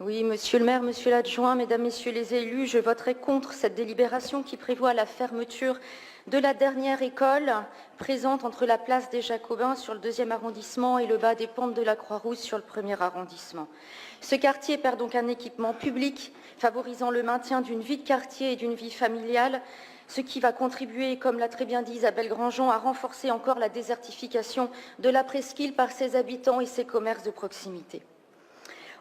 Oui, monsieur le maire, monsieur l'adjoint, mesdames, messieurs les élus, je voterai contre cette délibération qui prévoit la fermeture de la dernière école présente entre la place des Jacobins sur le 2e arrondissement et le bas des pentes de la Croix-Rousse sur le 1er arrondissement. Ce quartier perd donc un équipement public favorisant le maintien d'une vie de quartier et d'une vie familiale, ce qui va contribuer, comme l'a très bien dit Isabelle Grandjean, à renforcer encore la désertification de la presqu'île par ses habitants et ses commerces de proximité.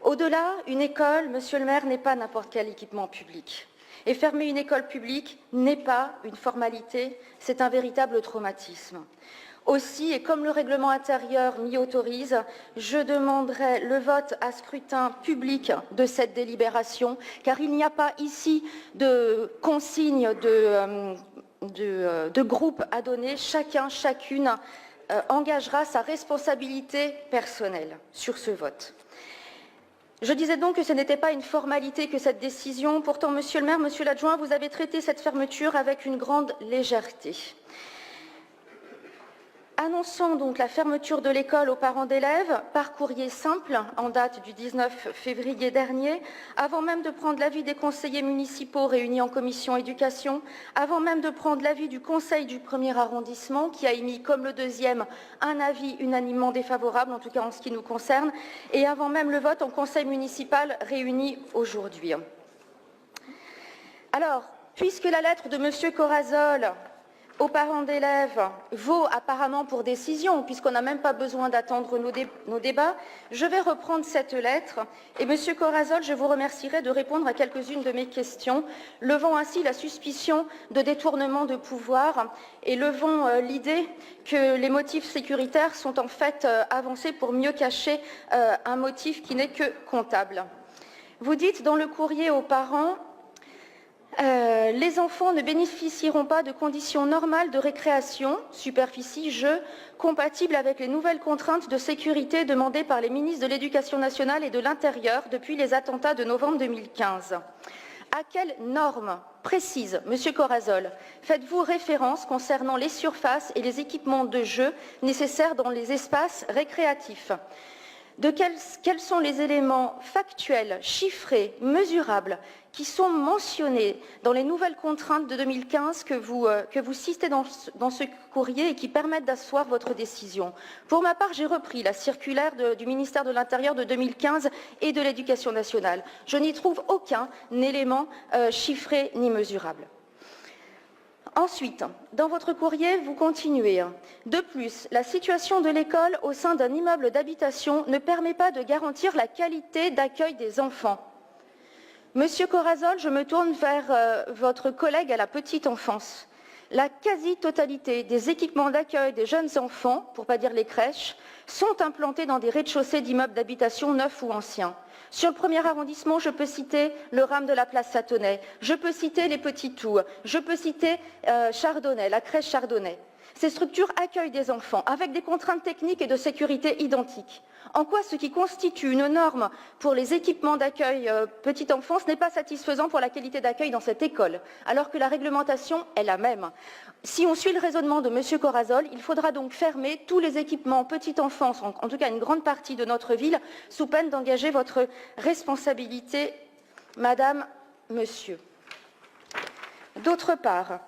Au-delà, une école, monsieur le maire, n'est pas n'importe quel équipement public. Et fermer une école publique n'est pas une formalité, c'est un véritable traumatisme. Aussi, et comme le règlement intérieur m'y autorise, je demanderai le vote à scrutin public de cette délibération, car il n'y a pas ici de consigne de groupe à donner. Chacun, chacune engagera sa responsabilité personnelle sur ce vote. Je disais donc que ce n'était pas une formalité que cette décision. Pourtant, monsieur le maire, monsieur l'adjoint, vous avez traité cette fermeture avec une grande légèreté. Annonçant donc la fermeture de l'école aux parents d'élèves par courrier simple en date du 19 février dernier, avant même de prendre l'avis des conseillers municipaux réunis en commission éducation, avant même de prendre l'avis du conseil du 1er arrondissement qui a émis comme le 2e un avis unanimement défavorable, en tout cas en ce qui nous concerne, et avant même le vote en conseil municipal réuni aujourd'hui. Alors, puisque la lettre de monsieur Corazol aux parents d'élèves vaut apparemment pour décision, puisqu'on n'a même pas besoin d'attendre nos débats, je vais reprendre cette lettre et monsieur Corazol, je vous remercierai de répondre à quelques-unes de mes questions, levant ainsi la suspicion de détournement de pouvoir et levant l'idée que les motifs sécuritaires sont en fait avancés pour mieux cacher un motif qui n'est que comptable. Vous dites dans le courrier aux parents les enfants ne bénéficieront pas de conditions normales de récréation, superficie, jeux, compatibles avec les nouvelles contraintes de sécurité demandées par les ministres de l'Éducation nationale et de l'Intérieur depuis les attentats de novembre 2015. À quelles normes précises, monsieur Corazol, faites-vous référence concernant les surfaces et les équipements de jeu nécessaires dans les espaces récréatifs ? Quels sont les éléments factuels, chiffrés, mesurables, qui sont mentionnés dans les nouvelles contraintes de 2015 que vous citez dans ce courrier et qui permettent d'asseoir votre décision. Pour ma part, j'ai repris la circulaire du ministère de l'Intérieur de 2015 et de l'Éducation nationale. Je n'y trouve aucun élément chiffré ni mesurable. Ensuite, dans votre courrier, vous continuez. De plus, la situation de l'école au sein d'un immeuble d'habitation ne permet pas de garantir la qualité d'accueil des enfants. Monsieur Corazol, je me tourne vers votre collègue à la petite enfance. La quasi-totalité des équipements d'accueil des jeunes enfants, pour ne pas dire les crèches, sont implantés dans des rez-de-chaussée d'immeubles d'habitation neufs ou anciens. Sur le 1er arrondissement, je peux citer le RAM de la place Satonnet, je peux citer les Petits Tours, je peux citer Chardonnay, la crèche Chardonnay. Ces structures accueillent des enfants avec des contraintes techniques et de sécurité identiques. En quoi ce qui constitue une norme pour les équipements d'accueil petite enfance n'est pas satisfaisant pour la qualité d'accueil dans cette école, alors que la réglementation est la même. Si on suit le raisonnement de M. Corazol, il faudra donc fermer tous les équipements petite enfance, en tout cas une grande partie de notre ville, sous peine d'engager votre responsabilité, Madame, Monsieur. D'autre part,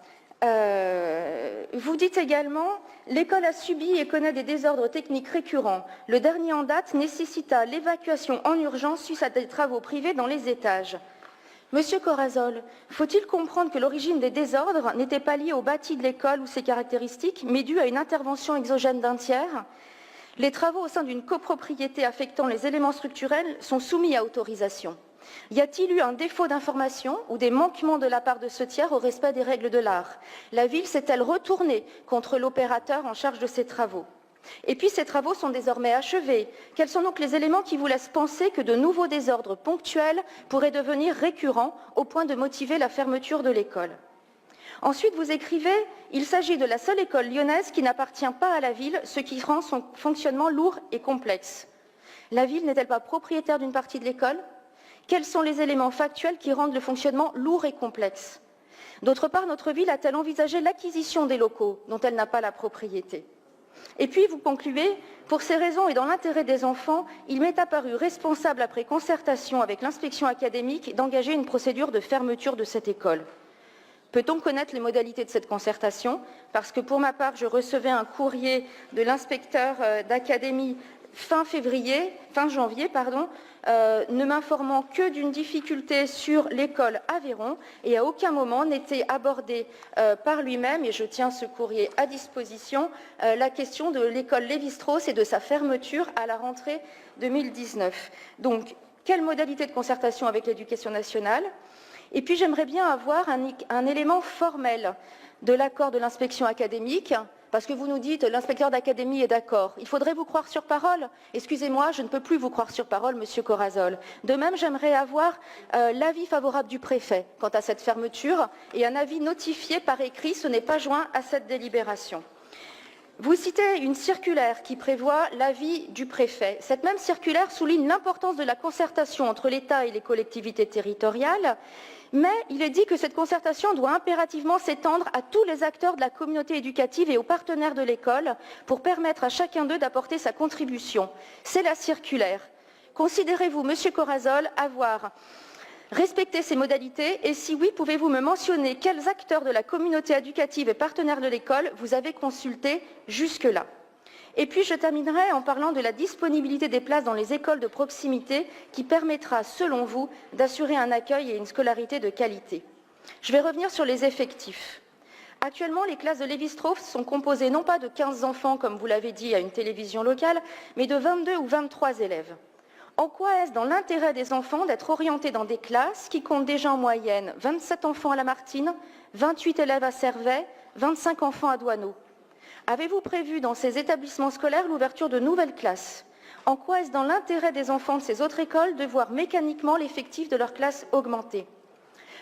vous dites également « L'école a subi et connaît des désordres techniques récurrents. Le dernier en date nécessita l'évacuation en urgence suite à des travaux privés dans les étages. » Monsieur Corazol, faut-il comprendre que l'origine des désordres n'était pas liée au bâti de l'école ou ses caractéristiques, mais due à une intervention exogène d'un tiers ? Les travaux au sein d'une copropriété affectant les éléments structurels sont soumis à autorisation. Y a-t-il eu un défaut d'information ou des manquements de la part de ce tiers au respect des règles de l'art? La ville s'est-elle retournée contre l'opérateur en charge de ces travaux? Et puis ces travaux sont désormais achevés. Quels sont donc les éléments qui vous laissent penser que de nouveaux désordres ponctuels pourraient devenir récurrents au point de motiver la fermeture de l'école? Ensuite, vous écrivez « Il s'agit de la seule école lyonnaise qui n'appartient pas à la ville, ce qui rend son fonctionnement lourd et complexe. » La ville n'est-elle pas propriétaire d'une partie de l'école? Quels sont les éléments factuels qui rendent le fonctionnement lourd et complexe? D'autre part, notre ville a-t-elle envisagé l'acquisition des locaux dont elle n'a pas la propriété? Et puis, vous concluez, pour ces raisons et dans l'intérêt des enfants, il m'est apparu responsable, après concertation avec l'inspection académique, d'engager une procédure de fermeture de cette école. Peut-on connaître les modalités de cette concertation? Parce que pour ma part, je recevais un courrier de l'inspecteur d'académie fin janvier, ne m'informant que d'une difficulté sur l'école Aveyron et à aucun moment n'était abordé par lui-même, et je tiens ce courrier à disposition, la question de l'école Lévi-Strauss et de sa fermeture à la rentrée 2019. Donc, quelle modalité de concertation avec l'Éducation nationale? Et puis, j'aimerais bien avoir un élément formel de l'accord de l'inspection académique, parce que vous nous dites l'inspecteur d'académie est d'accord. Il faudrait vous croire sur parole. Excusez-moi, je ne peux plus vous croire sur parole, Monsieur Corazol. De même, j'aimerais avoir l'avis favorable du préfet quant à cette fermeture et un avis notifié par écrit. Ce n'est pas joint à cette délibération. Vous citez une circulaire qui prévoit l'avis du préfet. Cette même circulaire souligne l'importance de la concertation entre l'État et les collectivités territoriales, mais il est dit que cette concertation doit impérativement s'étendre à tous les acteurs de la communauté éducative et aux partenaires de l'école pour permettre à chacun d'eux d'apporter sa contribution. C'est la circulaire. Considérez-vous, Monsieur Corazol, avoir respecté ces modalités, et si oui, pouvez-vous me mentionner quels acteurs de la communauté éducative et partenaires de l'école vous avez consultés jusque-là? Et puis, je terminerai en parlant de la disponibilité des places dans les écoles de proximité qui permettra, selon vous, d'assurer un accueil et une scolarité de qualité. Je vais revenir sur les effectifs. Actuellement, les classes de Lévi-Strauss sont composées non pas de 15 enfants, comme vous l'avez dit à une télévision locale, mais de 22 ou 23 élèves. En quoi est-ce dans l'intérêt des enfants d'être orientés dans des classes qui comptent déjà en moyenne 27 enfants à Lamartine, 28 élèves à Servet, 25 enfants à Douaneau? Avez-vous prévu dans ces établissements scolaires l'ouverture de nouvelles classes? En quoi est-ce dans l'intérêt des enfants de ces autres écoles de voir mécaniquement l'effectif de leurs classes augmenter?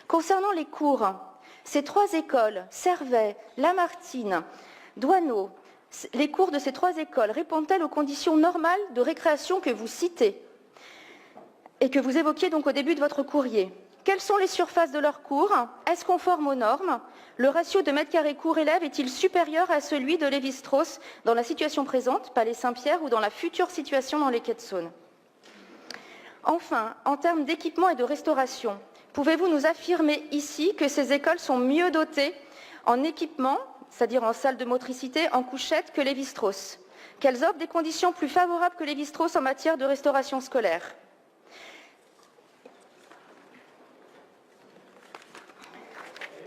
Concernant les cours, ces trois écoles, Servet, Lamartine, Douaneau, les cours de ces trois écoles répondent-elles aux conditions normales de récréation que vous citez et que vous évoquiez donc au début de votre courrier? Quelles sont les surfaces de leurs cours? Est-ce conforme aux normes? Le ratio de mètres carrés cours élève est-il supérieur à celui de Lévi-Strauss dans la situation présente, Palais Saint-Pierre, ou dans la future situation dans les Quais de Saône? Enfin, en termes d'équipement et de restauration, pouvez-vous nous affirmer ici que ces écoles sont mieux dotées en équipement, c'est-à-dire en salle de motricité, en couchette, que Lévi-Strauss? Qu'elles offrent des conditions plus favorables que Lévi-Strauss en matière de restauration scolaire?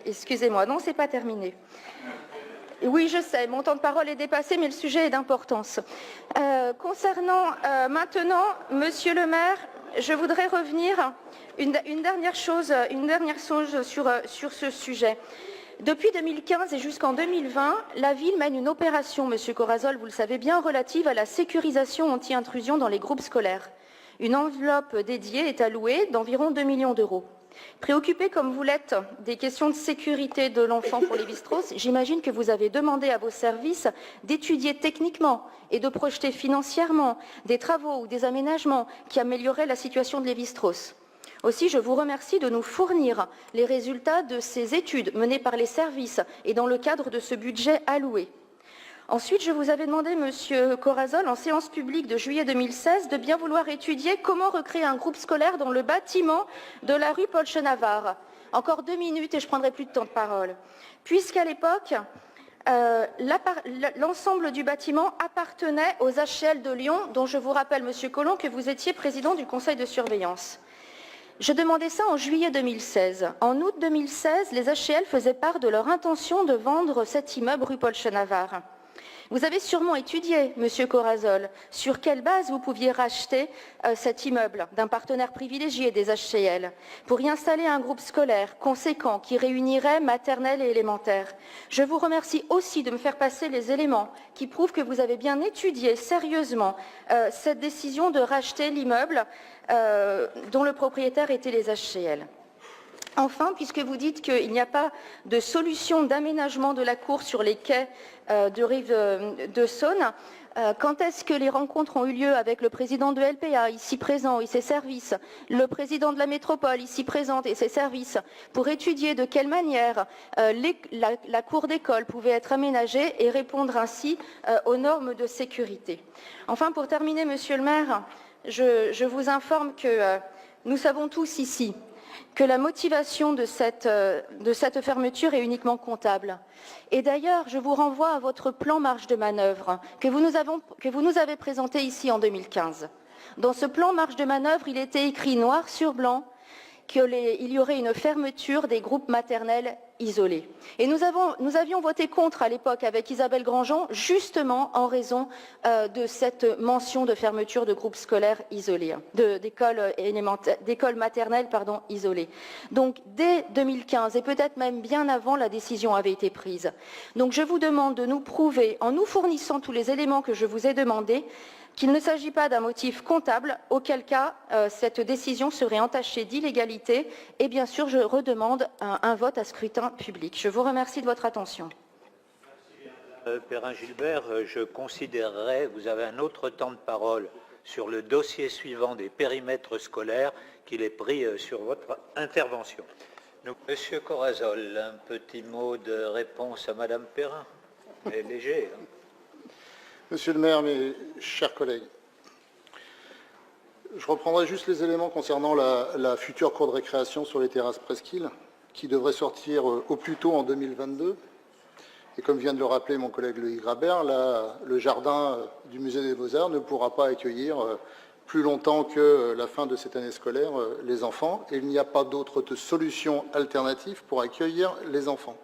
Excusez-moi, non, ce n'est pas terminé. Oui, je sais, mon temps de parole est dépassé, mais le sujet est d'importance. Concernant maintenant, Monsieur le maire, je voudrais revenir une dernière chose sur ce sujet. Depuis 2015 et jusqu'en 2020, la ville mène une opération, Monsieur Corazol, vous le savez bien, relative à la sécurisation anti-intrusion dans les groupes scolaires. Une enveloppe dédiée est allouée d'environ 2 millions d'euros. Préoccupé comme vous l'êtes des questions de sécurité de l'enfant pour Lévi-Strauss, j'imagine que vous avez demandé à vos services d'étudier techniquement et de projeter financièrement des travaux ou des aménagements qui amélioreraient la situation de Lévi-Strauss. Aussi, je vous remercie de nous fournir les résultats de ces études menées par les services et dans le cadre de ce budget alloué. Ensuite, je vous avais demandé, Monsieur Corazol, en séance publique de juillet 2016, de bien vouloir étudier comment recréer un groupe scolaire dans le bâtiment de la rue Paul Chenavard. Encore 2 minutes et je prendrai plus de temps de parole. Puisqu'à l'époque, l'ensemble du bâtiment appartenait aux HCL de Lyon, dont je vous rappelle, Monsieur Collomb, que vous étiez président du conseil de surveillance. Je demandais ça en juillet 2016. En août 2016, les HCL faisaient part de leur intention de vendre cet immeuble rue Paul Chenavard. Vous avez sûrement étudié, Monsieur Corazol, sur quelle base vous pouviez racheter cet immeuble d'un partenaire privilégié des HCL pour y installer un groupe scolaire conséquent qui réunirait maternelle et élémentaire. Je vous remercie aussi de me faire passer les éléments qui prouvent que vous avez bien étudié sérieusement cette décision de racheter l'immeuble dont le propriétaire était les HCL. Enfin, puisque vous dites qu'il n'y a pas de solution d'aménagement de la cour sur les quais de rive de Saône, Quand est-ce que les rencontres ont eu lieu avec le président de LPA, ici présent, et ses services, le président de la métropole, ici présente, et ses services, pour étudier de quelle manière la cour d'école pouvait être aménagée et répondre ainsi aux normes de sécurité. Enfin, pour terminer, Monsieur le maire, je vous informe que nous savons tous ici que la motivation de cette fermeture est uniquement comptable. Et d'ailleurs, je vous renvoie à votre plan marge de manœuvre que vous nous avez présenté ici en 2015. Dans ce plan marge de manœuvre, il était écrit noir sur blanc qu'il y aurait une fermeture des groupes maternels isolés. Et nous avions voté contre à l'époque avec Isabelle Grandjean, justement en raison de cette mention de fermeture de groupes scolaires isolés, d'écoles maternelles isolées. Donc dès 2015 et peut-être même bien avant, la décision avait été prise. Donc je vous demande de nous prouver, en nous fournissant tous les éléments que je vous ai demandés, qu'il ne s'agit pas d'un motif comptable, auquel cas cette décision serait entachée d'illégalité et bien sûr je redemande un vote à scrutin public. Je vous remercie de votre attention. Merci, Perrin-Gilbert. Je considérerai, vous avez un autre temps de parole sur le dossier suivant des périmètres scolaires qu'il est pris sur votre intervention. Donc, Monsieur Corazol, un petit mot de réponse à Madame Perrin. C'est léger. Hein. Monsieur le maire, mes chers collègues, je reprendrai juste les éléments concernant la future cour de récréation sur les terrasses Presqu'île, qui devrait sortir au plus tôt en 2022. Et comme vient de le rappeler mon collègue Loïc Grabert, le jardin du musée des Beaux-Arts ne pourra pas accueillir plus longtemps que la fin de cette année scolaire les enfants. Et il n'y a pas d'autre solution alternative pour accueillir les enfants.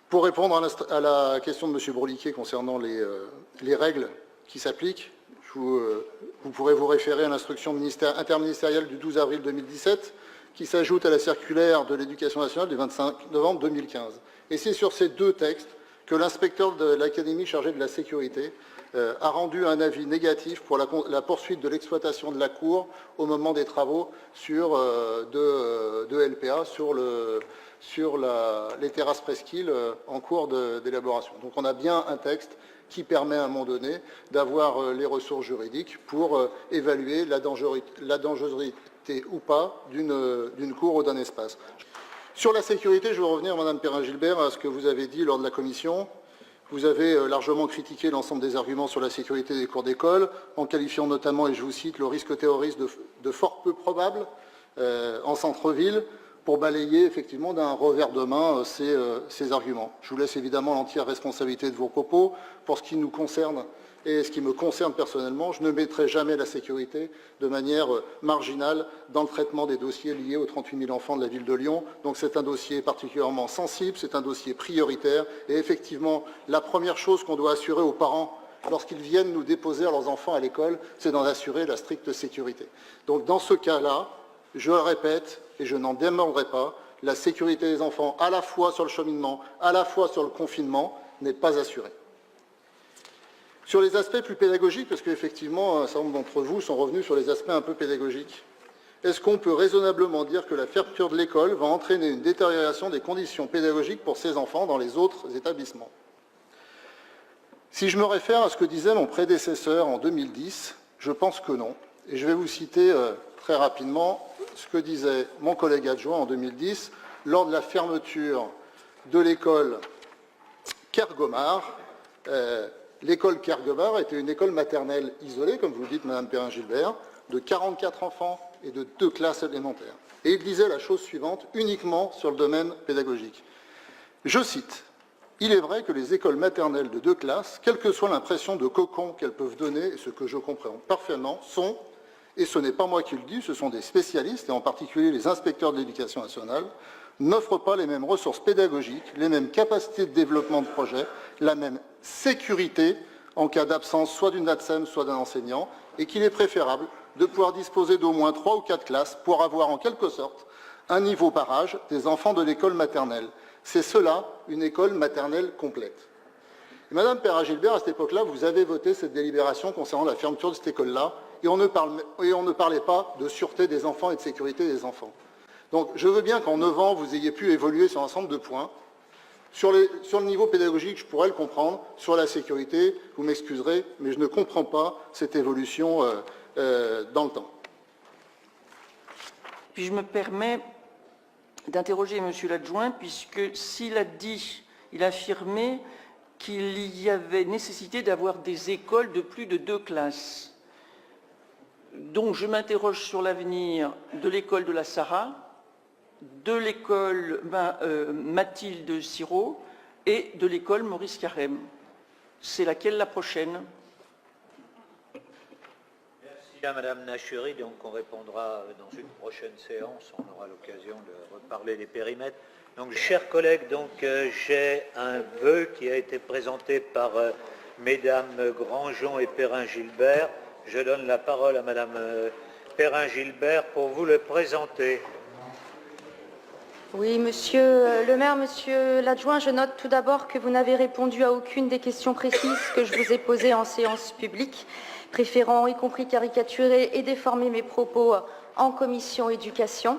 Pour répondre à la question de M. Broliquet concernant les règles qui s'appliquent, vous pourrez vous référer à l'instruction interministérielle du 12 avril 2017 qui s'ajoute à la circulaire de l'Éducation nationale du 25 novembre 2015. Et c'est sur ces deux textes que l'inspecteur de l'Académie chargé de la sécurité a rendu un avis négatif pour la poursuite de l'exploitation de la cour au moment des travaux de LPA sur les terrasses Presqu'île en cours d'élaboration. Donc on a bien un texte qui permet à un moment donné d'avoir les ressources juridiques pour évaluer la dangerosité ou pas d'une cour ou d'un espace. Sur la sécurité, je veux revenir, Madame Perrin-Gilbert, à ce que vous avez dit lors de la commission. Vous avez largement critiqué l'ensemble des arguments sur la sécurité des cours d'école, en qualifiant notamment, et je vous cite, le risque terroriste de fort peu probable en centre-ville, pour balayer effectivement d'un revers de main ces arguments. Je vous laisse évidemment l'entière responsabilité de vos propos. Pour ce qui nous concerne et ce qui me concerne personnellement, je ne mettrai jamais la sécurité de manière marginale dans le traitement des dossiers liés aux 38 000 enfants de la ville de Lyon. Donc c'est un dossier particulièrement sensible, c'est un dossier prioritaire. Et effectivement, la première chose qu'on doit assurer aux parents lorsqu'ils viennent nous déposer leurs enfants à l'école, c'est d'en assurer la stricte sécurité. Donc dans ce cas-là, je le répète, et je n'en démordrai pas, la sécurité des enfants, à la fois sur le cheminement, à la fois sur le confinement, n'est pas assurée. Sur les aspects plus pédagogiques, parce qu'effectivement, un certain nombre d'entre vous sont revenus sur les aspects un peu pédagogiques, est-ce qu'on peut raisonnablement dire que la fermeture de l'école va entraîner une détérioration des conditions pédagogiques pour ces enfants dans les autres établissements? Si je me réfère à ce que disait mon prédécesseur en 2010, je pense que non. Et je vais vous citer très rapidement ce que disait mon collègue adjoint en 2010 lors de la fermeture de l'école Kergomar. L'école Kergomar était une école maternelle isolée, comme vous le dites, Madame Perrin-Gilbert, de 44 enfants et de 2 classes élémentaires. Et il disait la chose suivante, uniquement sur le domaine pédagogique. Je cite, « Il est vrai que les écoles maternelles de 2 classes, quelle que soit l'impression de cocon qu'elles peuvent donner, et ce que je comprends parfaitement, sont, et ce n'est pas moi qui le dis, ce sont des spécialistes, et en particulier les inspecteurs de l'Éducation nationale, n'offrent pas les mêmes ressources pédagogiques, les mêmes capacités de développement de projet, la même sécurité en cas d'absence soit d'une ATSEM, soit d'un enseignant, et qu'il est préférable de pouvoir disposer d'au moins 3 ou 4 classes pour avoir en quelque sorte un niveau par âge des enfants de l'école maternelle. C'est cela, une école maternelle complète. Et Madame Perrin-Gilbert, à cette époque-là, vous avez voté cette délibération concernant la fermeture de cette école-là, et on ne parlait pas de sûreté des enfants et de sécurité des enfants. Donc je veux bien qu'en 9 ans, vous ayez pu évoluer sur un ensemble de points. Sur le niveau pédagogique, je pourrais le comprendre. Sur la sécurité, vous m'excuserez, mais je ne comprends pas cette évolution dans le temps. Puis je me permets d'interroger Monsieur l'adjoint, puisque s'il a dit, il a affirmé qu'il y avait nécessité d'avoir des écoles de plus de 2 classes. Donc je m'interroge sur l'avenir de l'école de la Sarah, de l'école Mathilde Sirot et de l'école Maurice Carême. C'est laquelle la prochaine? Merci à Madame Nachuri. Donc on répondra dans une prochaine séance. On aura l'occasion de reparler des périmètres. Donc, chers collègues, j'ai un vœu qui a été présenté par Mesdames Grandjean et Perrin-Gilbert. Je donne la parole à Madame Perrin-Gilbert pour vous le présenter. Oui, Monsieur le maire, Monsieur l'adjoint, je note tout d'abord que vous n'avez répondu à aucune des questions précises que je vous ai posées en séance publique, préférant y compris caricaturer et déformer mes propos en commission éducation.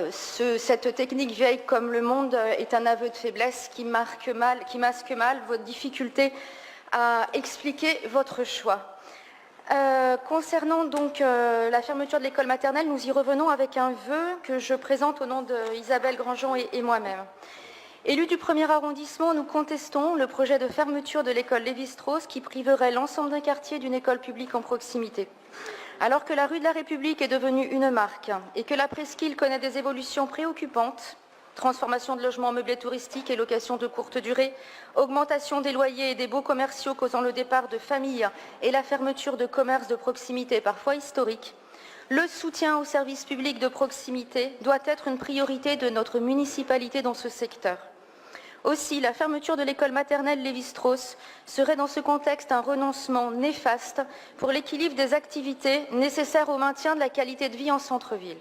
Cette technique vieille comme le monde est un aveu de faiblesse qui masque mal votre difficulté à expliquer votre choix. Concernant donc la fermeture de l'école maternelle, nous y revenons avec un vœu que je présente au nom d'Isabelle Grandjean et moi-même. Élus du 1er arrondissement, nous contestons le projet de fermeture de l'école Lévi-Strauss qui priverait l'ensemble d'un quartier d'une école publique en proximité. Alors que la rue de la République est devenue une marque et que la presqu'île connaît des évolutions préoccupantes, transformation de logements meublés touristiques et location de courte durée, augmentation des loyers et des baux commerciaux causant le départ de familles et la fermeture de commerces de proximité parfois historiques, le soutien aux services publics de proximité doit être une priorité de notre municipalité dans ce secteur. Aussi, la fermeture de l'école maternelle Lévi-Strauss serait dans ce contexte un renoncement néfaste pour l'équilibre des activités nécessaires au maintien de la qualité de vie en centre-ville.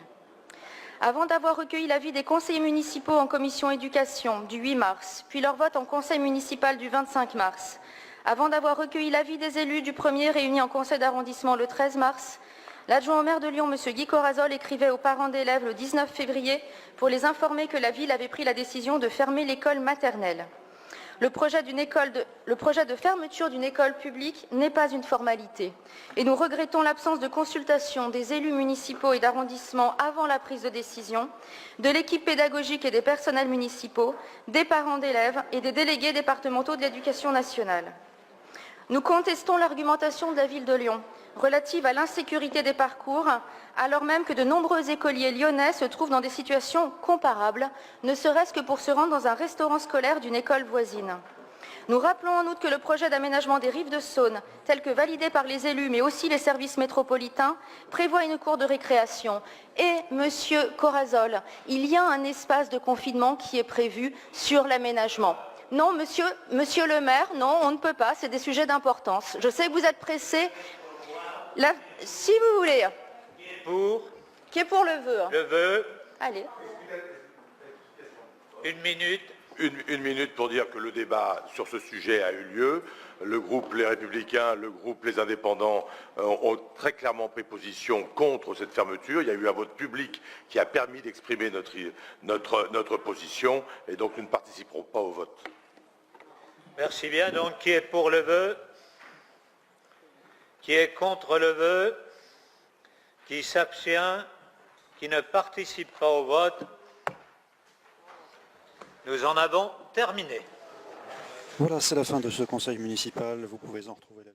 Avant d'avoir recueilli l'avis des conseillers municipaux en commission éducation du 8 mars, puis leur vote en conseil municipal du 25 mars, avant d'avoir recueilli l'avis des élus du 1er réunis en conseil d'arrondissement le 13 mars, l'adjoint au maire de Lyon, M. Guy Corazol, écrivait aux parents d'élèves le 19 février pour les informer que la ville avait pris la décision de fermer l'école maternelle. Le projet de fermeture d'une école publique n'est pas une formalité et nous regrettons l'absence de consultation des élus municipaux et d'arrondissement avant la prise de décision, de l'équipe pédagogique et des personnels municipaux, des parents d'élèves et des délégués départementaux de l'éducation nationale. Nous contestons l'argumentation de la ville de Lyon relative à l'insécurité des parcours, alors même que de nombreux écoliers lyonnais se trouvent dans des situations comparables, ne serait-ce que pour se rendre dans un restaurant scolaire d'une école voisine. Nous rappelons en outre que le projet d'aménagement des rives de Saône, tel que validé par les élus, mais aussi les services métropolitains, prévoit une cour de récréation. Et, Monsieur Corazol, il y a un espace de confinement qui est prévu sur l'aménagement. Non, monsieur le maire, non, on ne peut pas, c'est des sujets d'importance. Je sais que vous êtes pressé. Si vous voulez. Qui est pour le vœu? Le vœu. Allez. Une minute. Une minute pour dire que le débat sur ce sujet a eu lieu. Le groupe Les Républicains, le groupe Les Indépendants ont très clairement pris position contre cette fermeture. Il y a eu un vote public qui a permis d'exprimer notre position et donc nous ne participerons pas au vote. Merci bien. Donc, qui est pour le vœu? Qui est contre le vœu? Qui s'abstient? Qui ne participe pas au vote? Nous en avons terminé. Voilà, c'est la fin de ce conseil municipal. Vous pouvez en retrouver la